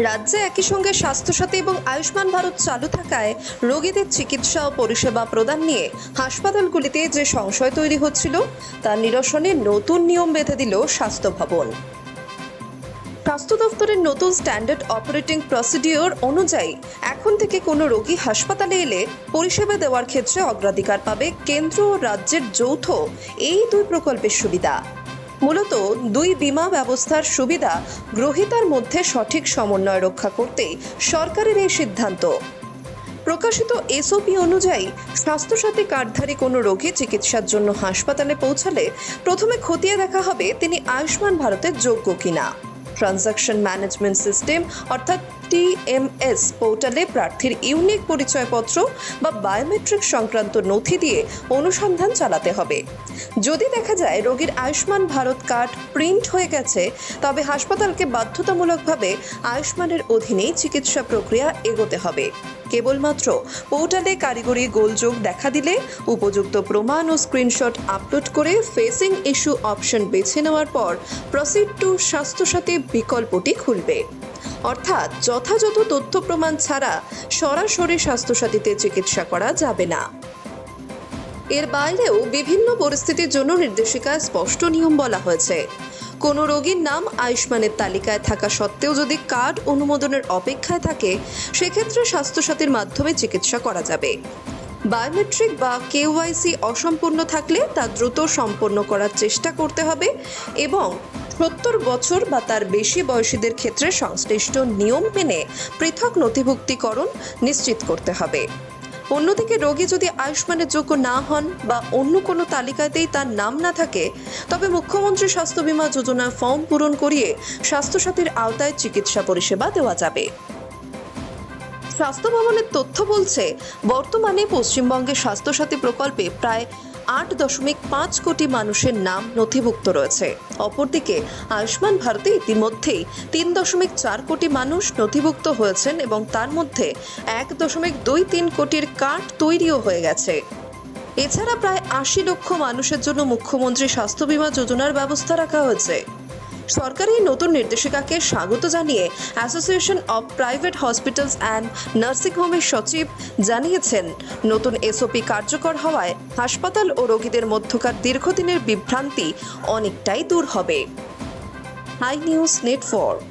রাজ্যে একই সঙ্গে স্বাস্থ্যসাথী এবং আয়ুষ্মান ভারত চালু থাকায় রোগীদের চিকিৎসা ও পরিষেবা প্রদান নিয়ে হাসপাতালগুলিতে যে সংশয় তৈরি হচ্ছিল তার নিরসনে নতুন নিয়ম বেঁধে দিল স্বাস্থ্য ভবন। স্বাস্থ্য দফতরের নতুন স্ট্যান্ডার্ড অপারেটিং প্রসিডিওর অনুযায়ী এখন থেকে কোনো রোগী হাসপাতালে এলে পরিষেবা দেওয়ার ক্ষেত্রে অগ্রাধিকার পাবে কেন্দ্র ও রাজ্যের যৌথ এই দুই প্রকল্পের সুবিধা। মূলত দুই বীমা ব্যবস্থার সুবিধা গ্রহীতার মধ্যে সঠিক সমন্বয় রক্ষা করতেই সরকারের এই সিদ্ধান্ত। প্রকাশিত এসওপি অনুযায়ী স্বাস্থ্যসাথী কার্ডধারী কোনো রোগী চিকিৎসার জন্য হাসপাতালে পৌঁছালে প্রথমে খতিয়ে দেখা হবে তিনি আয়ুষ্মান ভারতের যোগ্য কিনা। ট্রানজাকশন ম্যানেজমেন্ট সিস্টেম অর্থাৎ টিএমএস পোর্টালে প্রার্থীর ইউনিক পরিচয়পত্র বা বায়োমেট্রিক সংক্রান্ত নথি দিয়ে অনুসন্ধান চালাতে হবে। যদি দেখা যায় রোগীর আয়ুষ্মান ভারত কার্ড প্রিন্ট হয়ে গেছে, তবে হাসপাতালকে বাধ্যতামূলকভাবে আয়ুষ্মানের অধীনেই চিকিৎসা প্রক্রিয়া এগোতে হবে। কেবলমাত্র পোর্টালে কারিগরি গোলযোগ দেখা দিলে উপযুক্ত প্রমাণ ও স্ক্রিনশট আপলোড করে ফেসিং ইস্যু অপশন বেছে নেওয়ার পর প্রসিড টু স্বাস্থ্যসাথী বিকল্পটি খুলবে। অর্থাৎ যথাযথ তথ্য প্রমাণ ছাড়া সরাসরি স্বাস্থ্যসাথীতে চিকিৎসা করা যাবে না। এর বাইরেও বিভিন্ন পরিস্থিতির জন্য নির্দেশিকায় স্পষ্ট নিয়ম বলা হয়েছে। কোনো রোগীর নাম আয়ুষ্মানের তালিকায় থাকা সত্ত্বেও যদি কার্ড অনুমোদনের অপেক্ষায় থাকে, সেক্ষেত্রে স্বাস্থ্যসাথীর মাধ্যমে চিকিৎসা করা যাবে। বায়োমেট্রিক বা কেওয়াইসি অসম্পূর্ণ থাকলে তা দ্রুত সম্পন্ন করার চেষ্টা করতে হবে এবং 70 বছর বা তার বেশি বয়সীদের ক্ষেত্রে সংশ্লিষ্ট নিয়ম মেনে পৃথক নথিভুক্তিকরণ নিশ্চিত করতে হবে। অন্যদিকে রোগী যদি আয়ুষ্মানের যোগ্য না হন বা অন্য কোনো তালিকাতেই তার নাম না থাকে, তবে মুখ্যমন্ত্রী স্বাস্থ্য বীমা যোজনার ফর্ম পূরণ করিয়ে স্বাস্থ্যসাথীর আওতায় চিকিৎসা পরিষেবা দেওয়া যাবে। স্বাস্থ্য ভবনের তথ্য বলছে, বর্তমানে পশ্চিমবঙ্গে স্বাস্থ্যসাথী প্রকল্পে প্রায় 8.5 কোটি মানুষের নাম নথিভুক্ত রয়েছে। অপরদিকে আয়ুষ্মান ভারতে ইতিমধ্যেই 3.4 কোটি মানুষ নথিভুক্ত হয়েছেন এবং তার মধ্যে 1.23 কোটির কার্ড তৈরিও হয়ে গেছে। এছাড়া প্রায় 80 লক্ষ মানুষের জন্য মুখ্যমন্ত্রী স্বাস্থ্য বীমা যোজনার ব্যবস্থা রাখা হয়েছে। সরকারি নতুন নির্দেশিকাকে স্বাগত জানিয়ে association of private hospitals and nursing হোমের সচিব জানিয়েছেন, নতুন এসওপি কার্যকর হওয়ায় হাসপাতাল ও রোগীদের মধ্যকার দীর্ঘদিনের বিভ্রান্তি অনেকটাই দূর হবে। Hi news network.